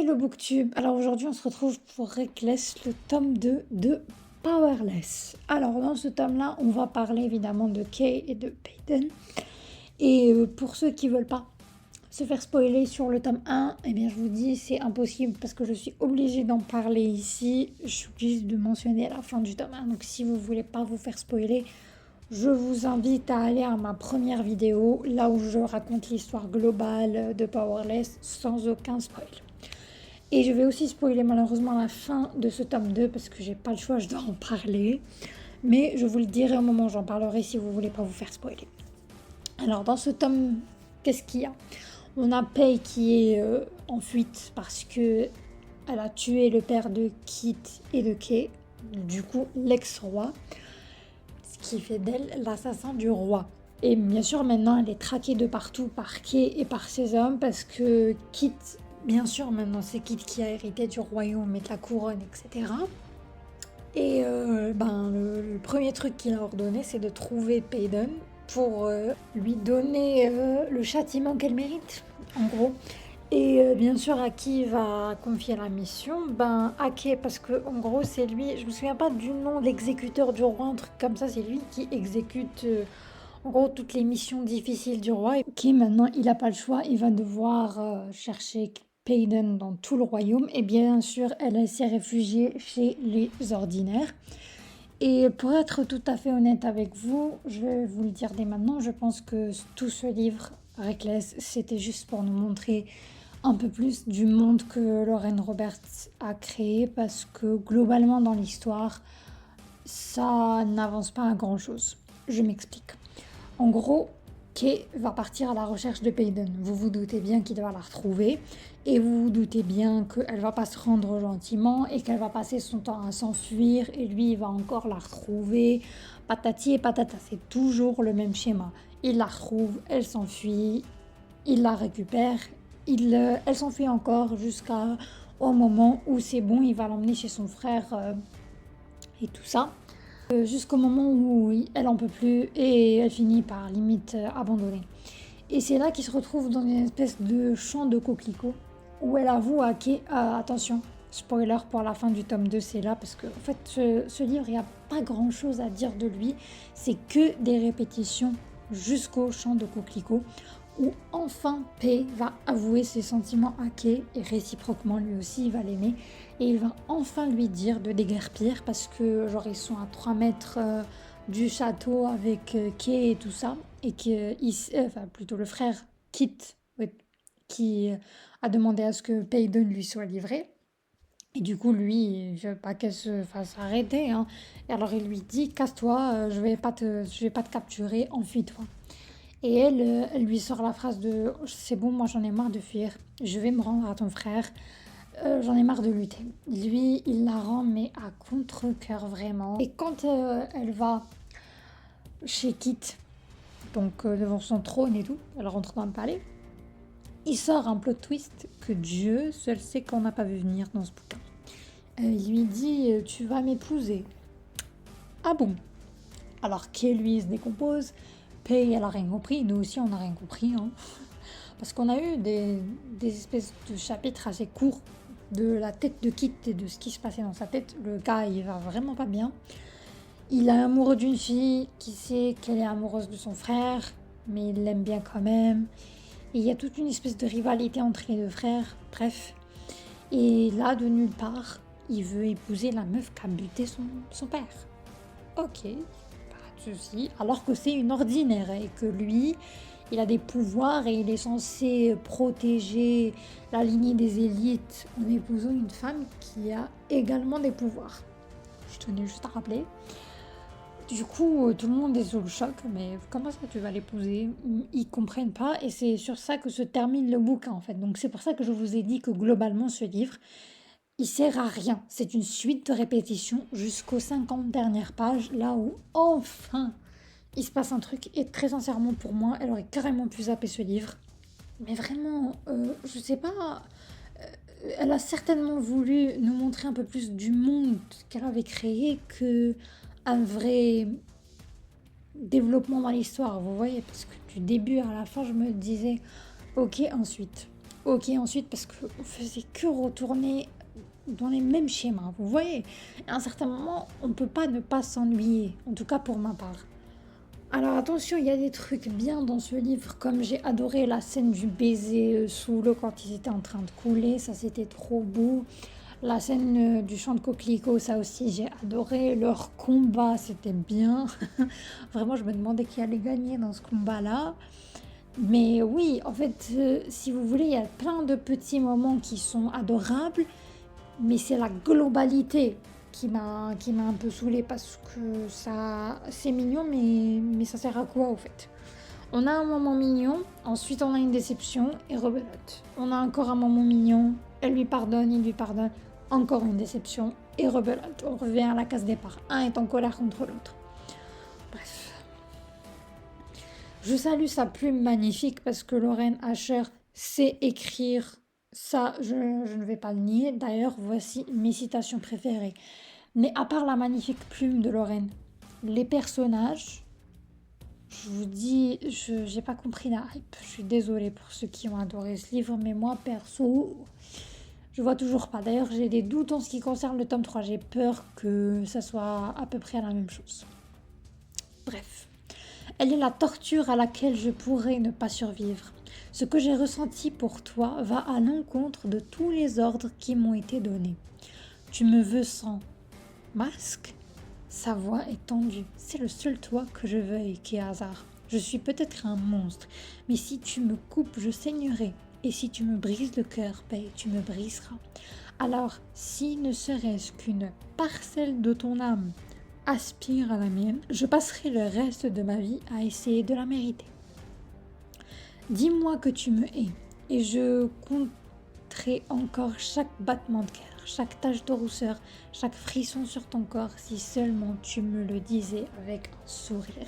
Hello Booktube. Alors aujourd'hui on se retrouve pour Reckless, le tome 2 de Powerless. Alors dans ce tome-là, on va parler évidemment de Kay et de Peyton. Et pour ceux qui veulent pas se faire spoiler sur le tome 1, eh bien je vous dis c'est impossible parce que je suis obligée d'en parler ici. Je suis obligée de mentionner à la fin du tome 1. Donc si vous voulez pas vous faire spoiler, je vous invite à aller à ma première vidéo, là où je raconte l'histoire globale de Powerless sans aucun spoil. Et je vais aussi spoiler malheureusement la fin de ce tome 2 parce que j'ai pas le choix, je dois en parler. Mais je vous le dirai au moment où j'en parlerai si vous voulez pas vous faire spoiler. Alors dans ce tome, qu'est-ce qu'il y a? On a Pei qui est en fuite parce que elle a tué le père de Kit et de Kay, du coup l'ex-roi, ce qui fait d'elle l'assassin du roi. Et bien sûr maintenant elle est traquée de partout par Kay et par ses hommes parce que Kit, bien sûr maintenant c'est Kit qui a hérité du royaume et de la couronne, etc. Et le premier truc qu'il a ordonné c'est de trouver Peyton pour lui donner le châtiment qu'elle mérite, en gros. Et bien sûr, à qui il va confier la mission? À Kay, parce que en gros, c'est lui, je me souviens pas du nom, l'exécuteur du roi, un truc comme ça, c'est lui qui exécute en gros toutes les missions difficiles du roi. Et Kay, maintenant, il n'a pas le choix, il va devoir chercher Peyton dans tout le royaume. Et bien sûr, elle s'est réfugiée chez les ordinaires. Et pour être tout à fait honnête avec vous, je vais vous le dire dès maintenant, je pense que tout ce livre, Reckless, c'était juste pour nous montrer un peu plus du monde que Lauren Roberts a créé parce que globalement dans l'histoire, ça n'avance pas à grand chose. Je m'explique. En gros, Kay va partir à la recherche de Peyton. Vous vous doutez bien qu'il va la retrouver et vous vous doutez bien qu'elle va pas se rendre gentiment et qu'elle va passer son temps à s'enfuir et lui il va encore la retrouver. Patati et patata, c'est toujours le même schéma. Il la retrouve, elle s'enfuit, il la récupère, elle s'enfuit encore jusqu'au moment où c'est bon, il va l'emmener chez son frère et tout ça. Jusqu'au moment où elle en peut plus et elle finit par limite abandonner. Et c'est là qu'il se retrouve dans une espèce de champ de coquelicots où elle avoue à Kay, attention, spoiler pour la fin du tome 2, c'est là parce que en fait ce livre il n'y a pas grand chose à dire de lui, c'est que des répétitions jusqu'au champ de coquelicots où enfin Pei va avouer ses sentiments à Kay et réciproquement lui aussi il va l'aimer et il va enfin lui dire de déguerpir parce que genre ils sont à 3 mètres du château avec Kay et tout ça et que plutôt le frère Kit qui a demandé à ce que Peyton lui soit livré. Et du coup, lui, il veut pas qu'elle se fasse arrêter, hein. Et alors il lui dit, casse-toi, je vais pas te capturer, enfuis-toi. Et elle lui sort la phrase de c'est bon, moi j'en ai marre de fuir, je vais me rendre à ton frère, j'en ai marre de lutter. Lui, il la rend, mais à contre-cœur vraiment. Et quand elle va chez Kit, donc devant son trône et tout, elle rentre dans le palais, il sort un plot twist que Dieu seul sait qu'on n'a pas vu venir dans ce bouquin. Il lui dit tu vas m'épouser. Ah bon? Alors Kay lui se décompose. Pei, elle a rien compris, nous aussi on n'a rien compris, hein. Parce qu'on a eu des espèces de chapitres assez courts de la tête de Kit et de ce qui se passait dans sa tête. Le gars, il va vraiment pas bien. Il est amoureux d'une fille qui sait qu'elle est amoureuse de son frère, mais il l'aime bien quand même. Et il y a toute une espèce de rivalité entre les deux frères, bref. Et là, de nulle part, il veut épouser la meuf qui a buté son père. Ok, ceci, alors que c'est une ordinaire et que lui, il a des pouvoirs et il est censé protéger la lignée des élites en épousant une femme qui a également des pouvoirs. Je tenais juste à rappeler. Du coup, tout le monde est sous le choc, mais comment ça tu vas l'épouser? Ils comprennent pas et c'est sur ça que se termine le bouquin en fait. Donc c'est pour ça que je vous ai dit que globalement ce livre, il sert à rien. C'est une suite de répétitions jusqu'aux 50 dernières pages, là où enfin il se passe un truc. Et très sincèrement pour moi, elle aurait carrément pu zapper ce livre. Mais vraiment, je sais pas, elle a certainement voulu nous montrer un peu plus du monde qu'elle avait créé que un vrai développement dans l'histoire, vous voyez, parce que du début à la fin, je me disais, ok, ensuite. Ok, ensuite, parce qu'on faisait que retourner dans les mêmes schémas, vous voyez. À un certain moment, on ne peut pas ne pas s'ennuyer, en tout cas pour ma part. Alors attention, il y a des trucs bien dans ce livre, comme j'ai adoré la scène du baiser sous l'eau quand ils étaient en train de couler, ça c'était trop beau. La scène du chant de coquelicot, ça aussi j'ai adoré. Leur combat, c'était bien. Vraiment, je me demandais qui allait gagner dans ce combat-là. Mais oui, en fait, si vous voulez, il y a plein de petits moments qui sont adorables, mais c'est la globalité qui m'a un peu saoulée parce que ça, c'est mignon, mais ça sert à quoi au fait? On a un moment mignon, ensuite on a une déception et rebelote. On a encore un moment mignon, elle lui pardonne, il lui pardonne, encore une déception et rebelote. On revient à la case départ. Un est en colère contre l'autre. Bref. Je salue sa plume magnifique parce que Lorraine Asher sait écrire. Ça, je ne vais pas le nier. D'ailleurs, voici mes citations préférées. Mais à part la magnifique plume de Lorraine, les personnages, je vous dis, je n'ai pas compris la hype. Je suis désolée pour ceux qui ont adoré ce livre, mais moi, perso, je vois toujours pas. D'ailleurs, j'ai des doutes en ce qui concerne le tome 3. J'ai peur que ça soit à peu près la même chose. Bref. Elle est la torture à laquelle je pourrais ne pas survivre. Ce que j'ai ressenti pour toi va à l'encontre de tous les ordres qui m'ont été donnés. Tu me veux sans masque? Sa voix est tendue. C'est le seul toi que je veuille, Kéhazar. Je suis peut-être un monstre, mais si tu me coupes, je saignerai. Et si tu me brises le cœur, tu me briseras. Alors, si ne serait-ce qu'une parcelle de ton âme aspire à la mienne, je passerai le reste de ma vie à essayer de la mériter. Dis-moi que tu me hais, et je compterai encore chaque battement de cœur, chaque tache de rousseur, chaque frisson sur ton corps, si seulement tu me le disais avec un sourire.